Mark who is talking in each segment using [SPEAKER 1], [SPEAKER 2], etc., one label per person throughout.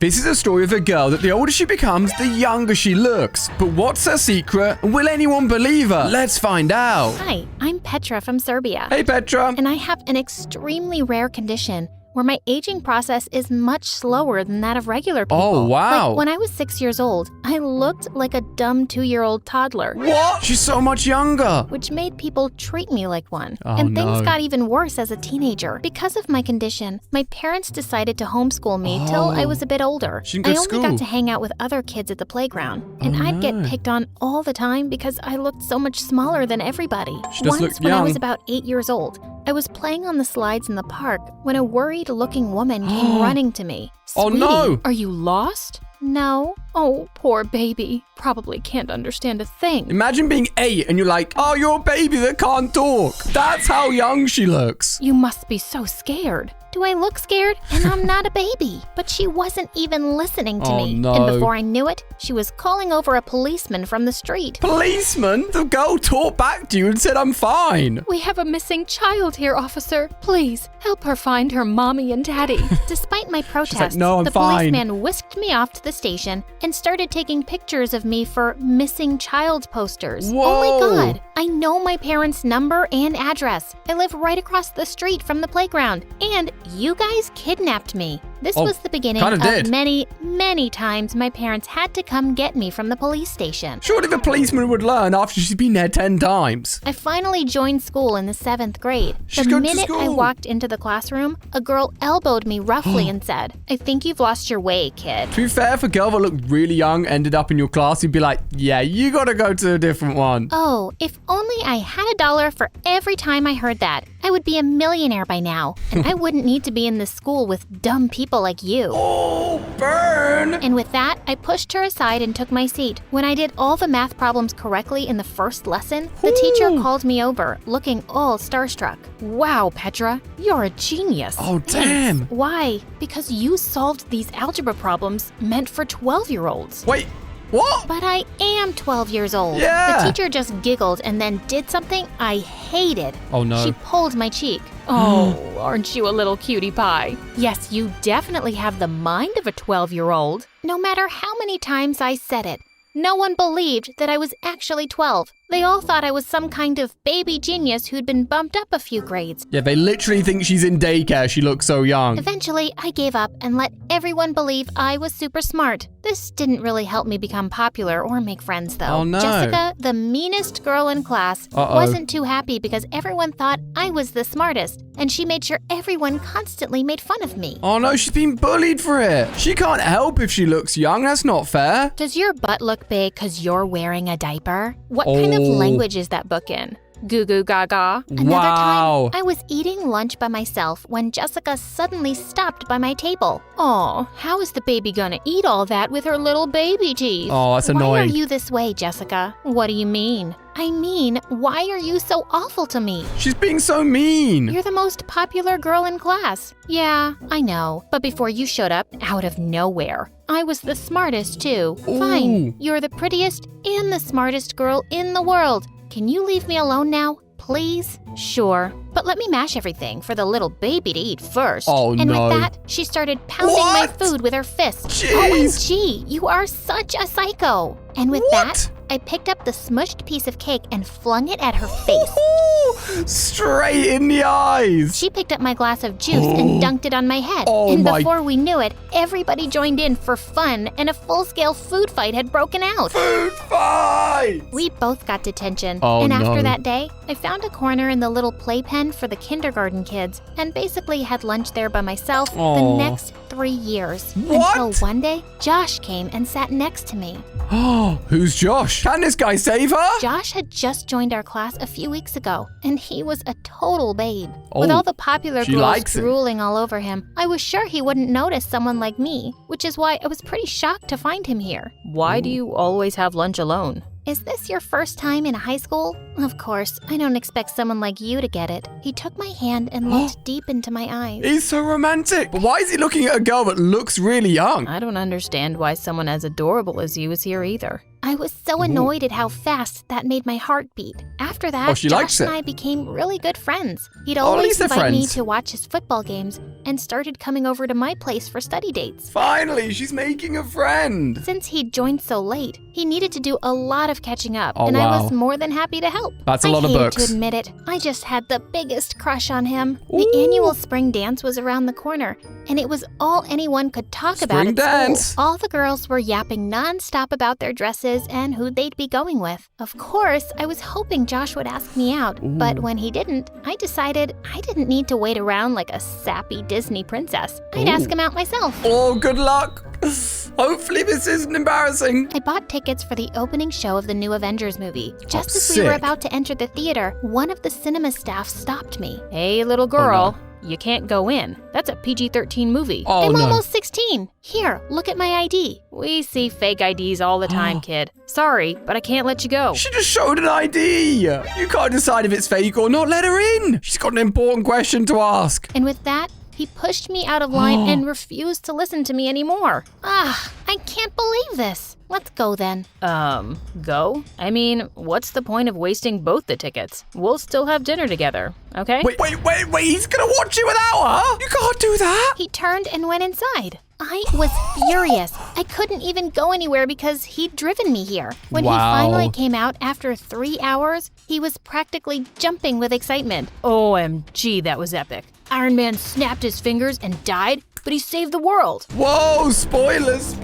[SPEAKER 1] This is a story of a girl that the older she becomes, the younger she looks. But what's her secret? Will anyone believe her? Let's find out.
[SPEAKER 2] Hi, I'm Petra from Serbia.
[SPEAKER 1] Hey, Petra.
[SPEAKER 2] And I have an extremely rare condition where my aging process is much slower than that of regular people.
[SPEAKER 1] Oh, wow.
[SPEAKER 2] Like when I was 6 years old, I looked like a dumb 2-year-old toddler.
[SPEAKER 1] What? She's so much younger.
[SPEAKER 2] Which made people treat me like one.
[SPEAKER 1] Oh,
[SPEAKER 2] and things
[SPEAKER 1] no.
[SPEAKER 2] got even worse as a teenager. Because of my condition, my parents decided to homeschool me till I was a bit older.
[SPEAKER 1] She didn't go
[SPEAKER 2] I
[SPEAKER 1] to
[SPEAKER 2] only
[SPEAKER 1] school.
[SPEAKER 2] got to hang out with other kids at the playground. And
[SPEAKER 1] Oh,
[SPEAKER 2] I'd get
[SPEAKER 1] no.
[SPEAKER 2] picked on all the time because I looked so much smaller than everybody.
[SPEAKER 1] She does
[SPEAKER 2] Once
[SPEAKER 1] look
[SPEAKER 2] when I
[SPEAKER 1] young.
[SPEAKER 2] was about 8 years old, I was playing on the slides in the park when a worried-looking woman came running to me.
[SPEAKER 1] Oh,
[SPEAKER 2] Sweetie,
[SPEAKER 1] no.
[SPEAKER 2] are you lost? No. Oh, poor baby. Probably can't understand a thing.
[SPEAKER 1] Imagine being 8 and you're like, oh, you're a baby that can't talk. That's how young she looks.
[SPEAKER 2] You must be so scared. Do I look scared? And I'm not a baby. But she wasn't even listening to
[SPEAKER 1] Oh,
[SPEAKER 2] me.
[SPEAKER 1] no.
[SPEAKER 2] And before I knew it, she was calling over a policeman from the street.
[SPEAKER 1] Policeman? The girl talked back to you and said, I'm fine.
[SPEAKER 2] We have a missing child here, officer. Please, help her find her mommy and daddy. Despite my protests,
[SPEAKER 1] "No, I'm
[SPEAKER 2] the
[SPEAKER 1] fine."
[SPEAKER 2] policeman whisked me off to the station and started taking pictures of me for missing child posters.
[SPEAKER 1] Whoa.
[SPEAKER 2] Oh my god, I know my parents' number and address. I live right across the street from the playground. And you guys kidnapped me. This
[SPEAKER 1] Oh,
[SPEAKER 2] was the beginning
[SPEAKER 1] kinda
[SPEAKER 2] of
[SPEAKER 1] did.
[SPEAKER 2] many, many times my parents had to come get me from the police station.
[SPEAKER 1] Surely the policeman would learn after she's been there 10 times.
[SPEAKER 2] I finally joined school in the 7th grade.
[SPEAKER 1] She's
[SPEAKER 2] The
[SPEAKER 1] going to
[SPEAKER 2] minute I
[SPEAKER 1] school.
[SPEAKER 2] walked into the classroom, a girl elbowed me roughly and said, I think you've lost your way, kid.
[SPEAKER 1] To be fair, if a girl that looked really young ended up in your class, you'd be like, yeah, you gotta go to a different one.
[SPEAKER 2] Oh, if only I had $1 for every time I heard that. I would be a millionaire by now, and I wouldn't need to be in this school with dumb people like you.
[SPEAKER 1] Oh, burn!
[SPEAKER 2] And with that, I pushed her aside and took my seat. When I did all the math problems correctly in the first lesson, the teacher called me over, looking all starstruck. Wow, Petra, you're a genius.
[SPEAKER 1] Oh, damn.
[SPEAKER 2] Thanks. Why? Because you solved these algebra problems meant for 12-year-olds.
[SPEAKER 1] Wait, what?
[SPEAKER 2] But I am 12 years old.
[SPEAKER 1] Yeah.
[SPEAKER 2] The teacher just giggled and then did something I hated.
[SPEAKER 1] Oh, no.
[SPEAKER 2] She pulled my cheek. Oh, aren't you a little cutie pie? Yes, you definitely have the mind of a 12-year-old. No matter how many times I said it, no one believed that I was actually 12. They all thought I was some kind of baby genius who'd been bumped up a few grades.
[SPEAKER 1] Yeah, they literally think she's in daycare. She looks so young.
[SPEAKER 2] Eventually, I gave up and let everyone believe I was super smart. This didn't really help me become popular or make friends, though.
[SPEAKER 1] Oh, no.
[SPEAKER 2] Jessica, the meanest girl in class,
[SPEAKER 1] Uh-oh.
[SPEAKER 2] wasn't too happy because everyone thought I was the smartest, and she made sure everyone constantly made fun of me.
[SPEAKER 1] Oh, no, she's been bullied for it. She can't help if she looks young. That's not fair.
[SPEAKER 2] Does your butt look big because you're wearing a diaper? What kind of
[SPEAKER 1] Oh.
[SPEAKER 2] language is that book in? Goo goo gaga. Another
[SPEAKER 1] Wow.
[SPEAKER 2] time, I was eating lunch by myself when Jessica suddenly stopped by my table. Oh, how is the baby gonna eat all that with her little baby teeth?
[SPEAKER 1] Oh, that's
[SPEAKER 2] Why
[SPEAKER 1] annoying.
[SPEAKER 2] are you this way, Jessica? What do you mean? I mean, why are you so awful to me?
[SPEAKER 1] She's being so mean.
[SPEAKER 2] You're the most popular girl in class. Yeah, I know. But before you showed up, out of nowhere, I was the smartest too.
[SPEAKER 1] Ooh.
[SPEAKER 2] Fine, you're the prettiest and the smartest girl in the world. Can you leave me alone now, please? Sure, but let me mash everything for the little baby to eat first.
[SPEAKER 1] Oh,
[SPEAKER 2] and
[SPEAKER 1] no.
[SPEAKER 2] with that, she started pounding
[SPEAKER 1] What?
[SPEAKER 2] my food with her fist.
[SPEAKER 1] Jeez.
[SPEAKER 2] OMG, you are such a psycho. And with
[SPEAKER 1] What?
[SPEAKER 2] that, I picked up the smushed piece of cake and flung it at her face.
[SPEAKER 1] Ooh, straight in the eyes.
[SPEAKER 2] She picked up my glass of juice and dunked it on my head.
[SPEAKER 1] Oh
[SPEAKER 2] and
[SPEAKER 1] my-
[SPEAKER 2] before we knew it, everybody joined in for fun and a full-scale food fight had broken out.
[SPEAKER 1] Food fight.
[SPEAKER 2] We both got detention.
[SPEAKER 1] Oh,
[SPEAKER 2] and after
[SPEAKER 1] no.
[SPEAKER 2] that day, I found a corner in the little playpen for the kindergarten kids and basically had lunch there by myself
[SPEAKER 1] Aw.
[SPEAKER 2] the next 3 years.
[SPEAKER 1] What?
[SPEAKER 2] Until one day, Josh came and sat next to me.
[SPEAKER 1] Oh, who's Josh? Can this guy save her?
[SPEAKER 2] Josh had just joined our class a few weeks ago, and he was a total babe. With
[SPEAKER 1] Oh,
[SPEAKER 2] all the popular
[SPEAKER 1] she
[SPEAKER 2] girls
[SPEAKER 1] likes him.
[SPEAKER 2] drooling all over him, I was sure he wouldn't notice someone like me, which is why I was pretty shocked to find him here.
[SPEAKER 3] Why do you always have lunch alone?
[SPEAKER 2] Is this your first time in high school? Of course, I don't expect someone like you to get it. He took my hand and looked deep into my eyes.
[SPEAKER 1] He's so romantic. But why is he looking at a girl that looks really young?
[SPEAKER 3] I don't understand why someone as adorable as you is here either.
[SPEAKER 2] I was so annoyed at how fast that made my heart beat. After that,
[SPEAKER 1] Oh, she likes
[SPEAKER 2] Josh and
[SPEAKER 1] it.
[SPEAKER 2] I became really good friends. He'd
[SPEAKER 1] at
[SPEAKER 2] always
[SPEAKER 1] least they're
[SPEAKER 2] invite me
[SPEAKER 1] friends.
[SPEAKER 2] to watch his football games and started coming over to my place for study dates.
[SPEAKER 1] Finally, she's making a friend.
[SPEAKER 2] Since he'd joined so late, he needed to do a lot of catching up,
[SPEAKER 1] Oh,
[SPEAKER 2] and I was
[SPEAKER 1] wow.
[SPEAKER 2] more than happy to help.
[SPEAKER 1] That's a lot of
[SPEAKER 2] I
[SPEAKER 1] books.
[SPEAKER 2] hated to admit it, I just had the biggest crush on him.
[SPEAKER 1] Ooh.
[SPEAKER 2] The annual spring dance was around the corner, and it was all anyone could talk about
[SPEAKER 1] Spring
[SPEAKER 2] at
[SPEAKER 1] dance.
[SPEAKER 2] school. All the girls were yapping nonstop about their dresses and who they'd be going with. Of course, I was hoping Josh would ask me out, but when he didn't, I decided I didn't need to wait around like a sappy Disney princess. I'd ask him out myself.
[SPEAKER 1] Oh, good luck. Hopefully this isn't embarrassing.
[SPEAKER 2] I bought tickets for the opening show of the new Avengers movie. Just as we
[SPEAKER 1] sick.
[SPEAKER 2] were about to enter the theater, one of the cinema staff stopped me.
[SPEAKER 3] Hey, little girl, you can't go in. That's a PG-13 movie.
[SPEAKER 1] Oh,
[SPEAKER 2] I'm
[SPEAKER 1] no.
[SPEAKER 2] almost 16. Here, look at my ID.
[SPEAKER 3] We see fake IDs all the time, kid. Sorry, but I can't let you go.
[SPEAKER 1] She just showed an ID. You can't decide if it's fake or not. Let her in. She's got an important question to ask.
[SPEAKER 2] And with that, he pushed me out of line and refused to listen to me anymore. I can't believe this. Let's go then.
[SPEAKER 3] Go? I mean, what's the point of wasting both the tickets? We'll still have dinner together, okay?
[SPEAKER 1] Wait. He's going to watch you without her? You can't do that.
[SPEAKER 2] He turned and went inside. I was furious. I couldn't even go anywhere because he'd driven me here. When he
[SPEAKER 1] Wow.
[SPEAKER 2] finally came out after 3 hours, he was practically jumping with excitement.
[SPEAKER 3] OMG, that was epic. Iron Man snapped his fingers and died, but he saved the world.
[SPEAKER 1] Whoa, spoilers.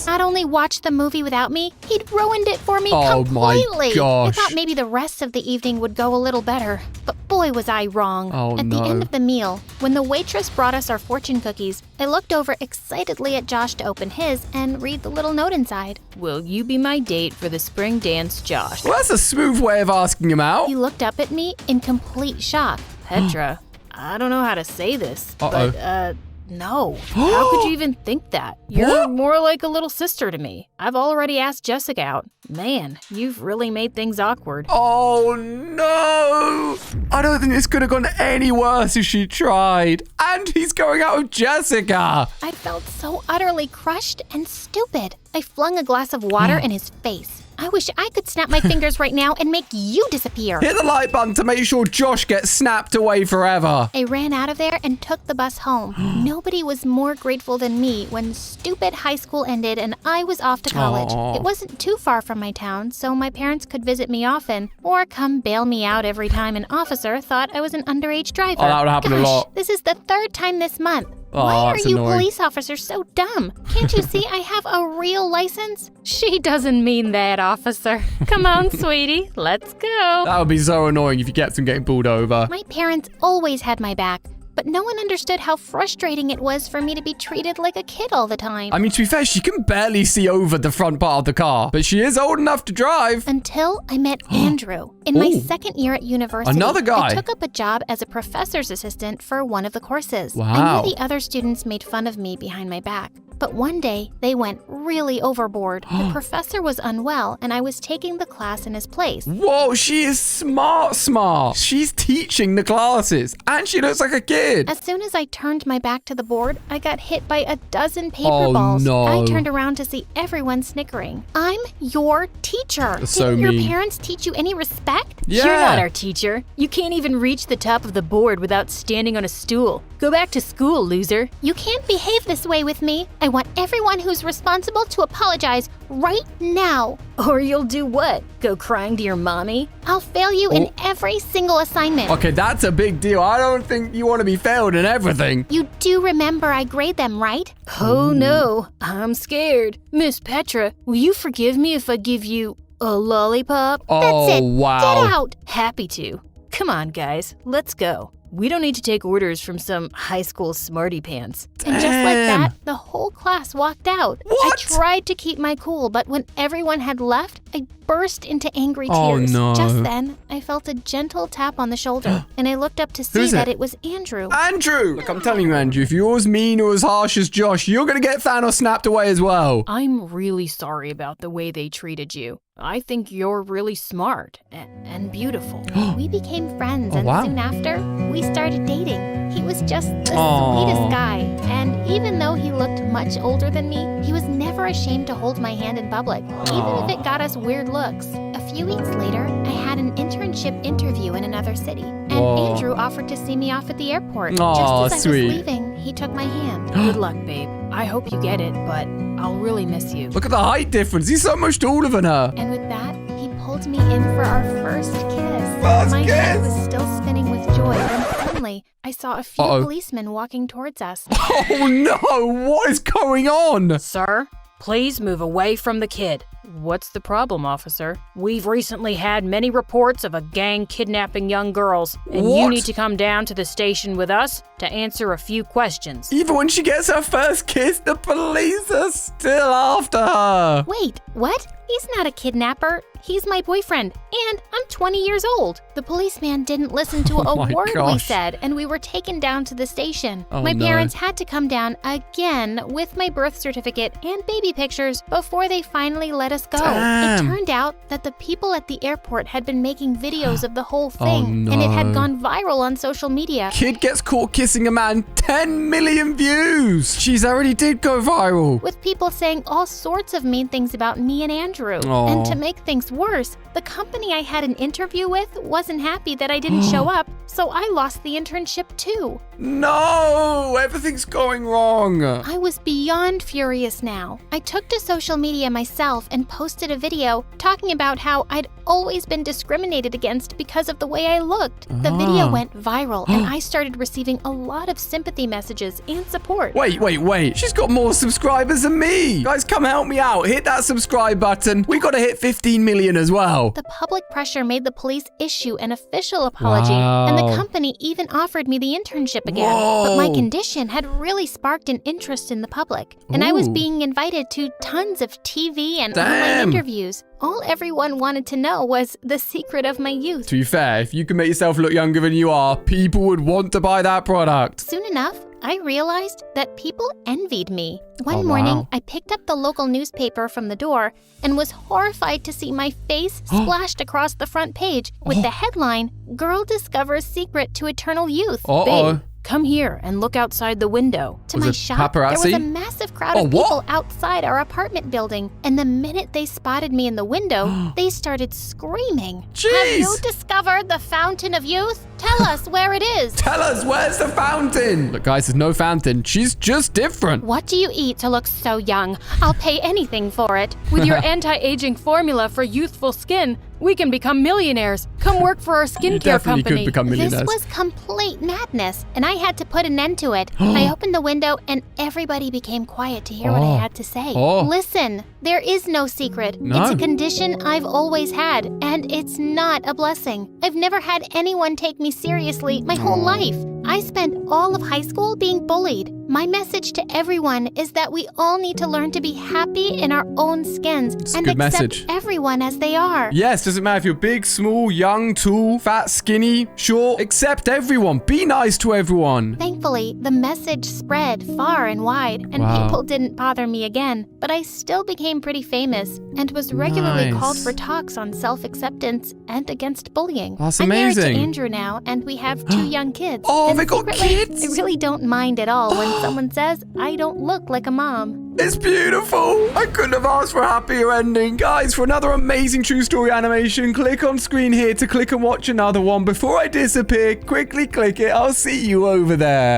[SPEAKER 2] Not only watched the movie without me, he'd ruined it for me
[SPEAKER 1] Oh my
[SPEAKER 2] completely.
[SPEAKER 1] gosh.
[SPEAKER 2] I thought maybe the rest of the evening would go a little better, but boy was I wrong.
[SPEAKER 1] Oh,
[SPEAKER 2] At
[SPEAKER 1] no.
[SPEAKER 2] the end of the meal, when the waitress brought us our fortune cookies, I looked over excitedly at Josh to open his and read the little note inside.
[SPEAKER 3] Will you be my date for the spring dance, Josh?
[SPEAKER 1] Well, that's a smooth way of asking him out.
[SPEAKER 2] He looked up at me in complete shock.
[SPEAKER 3] Petra, I don't know how to say this,
[SPEAKER 1] Uh-oh.
[SPEAKER 3] but, no. How could you even think that? You're
[SPEAKER 1] What?
[SPEAKER 3] more like a little sister to me. I've already asked Jessica out. Man, you've really made things awkward.
[SPEAKER 1] Oh no! I don't think this could have gone any worse if she tried. And he's going out with Jessica.
[SPEAKER 2] I felt so utterly crushed and stupid. I flung a glass of water in his face. I wish I could snap my fingers right now and make you disappear.
[SPEAKER 1] Hit the like button to make sure Josh gets snapped away forever.
[SPEAKER 2] I ran out of there and took the bus home. Nobody was more grateful than me when stupid high school ended and I was off to college.
[SPEAKER 1] Aw.
[SPEAKER 2] It wasn't too far from my town, so my parents could visit me often or come bail me out every time an officer thought I was an underage driver.
[SPEAKER 1] Oh, that would happen a
[SPEAKER 2] Gosh,
[SPEAKER 1] lot.
[SPEAKER 2] This is the third time this month.
[SPEAKER 1] Oh,
[SPEAKER 2] Why are
[SPEAKER 1] that's
[SPEAKER 2] you
[SPEAKER 1] annoying.
[SPEAKER 2] police officers so dumb? Can't you see I have a real license?
[SPEAKER 3] She doesn't mean that, officer. Come on, sweetie, let's go.
[SPEAKER 1] That would be so annoying if you kept him getting pulled over.
[SPEAKER 2] My parents always had my back, but no one understood how frustrating it was for me to be treated like a kid all the time.
[SPEAKER 1] I mean, to be fair, she can barely see over the front part of the car, but she is old enough to drive.
[SPEAKER 2] Until I met Andrew. In my
[SPEAKER 1] Ooh.
[SPEAKER 2] second year at university,
[SPEAKER 1] Another guy.
[SPEAKER 2] I took up a job as a professor's assistant for one of the courses. I
[SPEAKER 1] Wow.
[SPEAKER 2] knew the other students made fun of me behind my back. But one day, they went really overboard. The professor was unwell, and I was taking the class in his place.
[SPEAKER 1] Whoa, she is smart. She's teaching the classes, and she looks like a kid.
[SPEAKER 2] As soon as I turned my back to the board, I got hit by a dozen paper
[SPEAKER 1] Oh,
[SPEAKER 2] balls.
[SPEAKER 1] no.
[SPEAKER 2] I turned around to see everyone snickering. I'm your teacher.
[SPEAKER 1] That's so
[SPEAKER 2] Didn't your
[SPEAKER 1] mean.
[SPEAKER 2] parents teach you any respect?
[SPEAKER 1] Yeah.
[SPEAKER 3] You're not our teacher. You can't even reach the top of the board without standing on a stool. Go back to school, loser.
[SPEAKER 2] You can't behave this way with me. I want everyone who's responsible to apologize right now.
[SPEAKER 3] Or you'll do what? Go crying to your mommy?
[SPEAKER 2] I'll fail you in every single assignment.
[SPEAKER 1] Okay, that's a big deal. I don't think you want to be failed in everything.
[SPEAKER 2] You do remember I grade them, right?
[SPEAKER 3] Oh no, I'm scared. Miss Petra, will you forgive me if I give you a lollipop?
[SPEAKER 1] Oh,
[SPEAKER 2] That's it.
[SPEAKER 1] wow.
[SPEAKER 2] Get out.
[SPEAKER 3] Happy to. Come on, guys, let's go. We don't need to take orders from some high school smarty pants.
[SPEAKER 2] And just like
[SPEAKER 1] Damn.
[SPEAKER 2] that, the whole class walked out.
[SPEAKER 1] What?
[SPEAKER 2] I tried to keep my cool, but when everyone had left, I burst into angry
[SPEAKER 1] Oh,
[SPEAKER 2] tears.
[SPEAKER 1] no.
[SPEAKER 2] Just then, I felt a gentle tap on the shoulder, and I looked up to see
[SPEAKER 1] Who's
[SPEAKER 2] that
[SPEAKER 1] it?
[SPEAKER 2] it was Andrew.
[SPEAKER 1] Andrew! Look, I'm telling you, Andrew, if you're as mean or as harsh as Josh, you're going to get Thanos snapped away as well.
[SPEAKER 3] I'm really sorry about the way they treated you. I think you're really smart and beautiful.
[SPEAKER 2] We became friends,
[SPEAKER 1] Oh,
[SPEAKER 2] and
[SPEAKER 1] wow.
[SPEAKER 2] soon after, we started dating. He was just the sweetest guy. And even though he looked much older than me, he was never ashamed to hold my hand in public, even if it got us weird looks. A few weeks later, I had an internship interview in another city, and Andrew offered to see me off at the airport. Just as I was leaving, he took my hand.
[SPEAKER 3] Good luck, babe. I hope you get it, but I'll really miss you.
[SPEAKER 1] Look at the height difference. He's so much taller than her.
[SPEAKER 2] And with that, he pulled me in for our first kiss. My head was still spinning with joy when suddenly I saw a few policemen walking towards us.
[SPEAKER 1] Oh no, what is going on?
[SPEAKER 3] Sir, please move away from the kid. What's the problem, officer? We've recently had many reports of a gang kidnapping young girls, and you need to come down to the station with us to answer a few questions.
[SPEAKER 1] Even when she gets her first kiss, the police are still after her.
[SPEAKER 2] Wait, what? He's not a kidnapper. He's my boyfriend, and I'm 20 years old. The policeman didn't listen to a word we said, and we were taken down to the station. My parents had to come down again with my birth certificate and baby pictures before they finally let us go. It turned out that the people at the airport had been making videos of the whole thing, and it had gone viral on social media.
[SPEAKER 1] Kid gets caught kissing a man, 10 million views. She's already did go viral.
[SPEAKER 2] With people saying all sorts of mean things about me and Andrew. And to make things worse, the company I had an interview with wasn't happy that I didn't show up, so I lost the internship too.
[SPEAKER 1] No, everything's going wrong.
[SPEAKER 2] I was beyond furious now. I took to social media myself and posted a video talking about how I'd always been discriminated against because of the way I looked. The video went viral and I started receiving a lot of sympathy messages and support.
[SPEAKER 1] Wait. She's got more subscribers than me. Guys, come help me out. Hit that subscribe button. We got to hit 15 million as well.
[SPEAKER 2] The public pressure made the police issue an official apology, and the company even offered me the internship again. But my condition had really sparked an interest in the public, and I was being invited to tons of TV and online interviews. All everyone wanted to know was the secret of my youth.
[SPEAKER 1] To be fair, if you can make yourself look younger than you are, people would want to buy that product.
[SPEAKER 2] Soon enough, I realized that people envied me. One morning, I picked up the local newspaper from the door and was horrified to see my face splashed across the front page with the headline, "Girl Discovers Secret to Eternal Youth."
[SPEAKER 3] Babe, come here and look outside the window.
[SPEAKER 2] To my shock, there was a massive crowd of people outside our apartment building, and the minute they spotted me in the window, they started screaming. Have you discovered the Fountain of Youth? Tell us where it is.
[SPEAKER 1] Tell us, where's the fountain? Look, guys, there's no fountain. She's just different.
[SPEAKER 2] What do you eat to look so young? I'll pay anything for it.
[SPEAKER 3] With your anti-aging formula for youthful skin, we can become millionaires. Come work for our skincare company.
[SPEAKER 1] Could become millionaires.
[SPEAKER 2] This was complete madness, and I had to put an end to it. I opened the window, and everybody became quiet to hear what I had to say. Listen, there is no secret. It's a condition I've always had, and it's not a blessing. I've never had anyone take me seriously my whole life. I spent all of high school being bullied. My message to everyone is that we all need to learn to be happy in our own skins and accept everyone as they are.
[SPEAKER 1] Yes, doesn't matter if you're big, small, young, tall, fat, skinny, short. Accept everyone. Be nice to everyone.
[SPEAKER 2] Thankfully, the message spread far and wide, and people didn't bother me again. But I still became pretty famous and was regularly called for talks on self-acceptance and against bullying.
[SPEAKER 1] That's
[SPEAKER 2] amazing.
[SPEAKER 1] I'm married
[SPEAKER 2] to Andrew now, and we have 2 young kids.
[SPEAKER 1] They got kids?
[SPEAKER 2] I really don't mind at all when someone says I don't look like a mom.
[SPEAKER 1] It's beautiful. I couldn't have asked for a happier ending. Guys, for another amazing true story animation, click on screen here to click and watch another one. Before I disappear, quickly click it. I'll see you over there.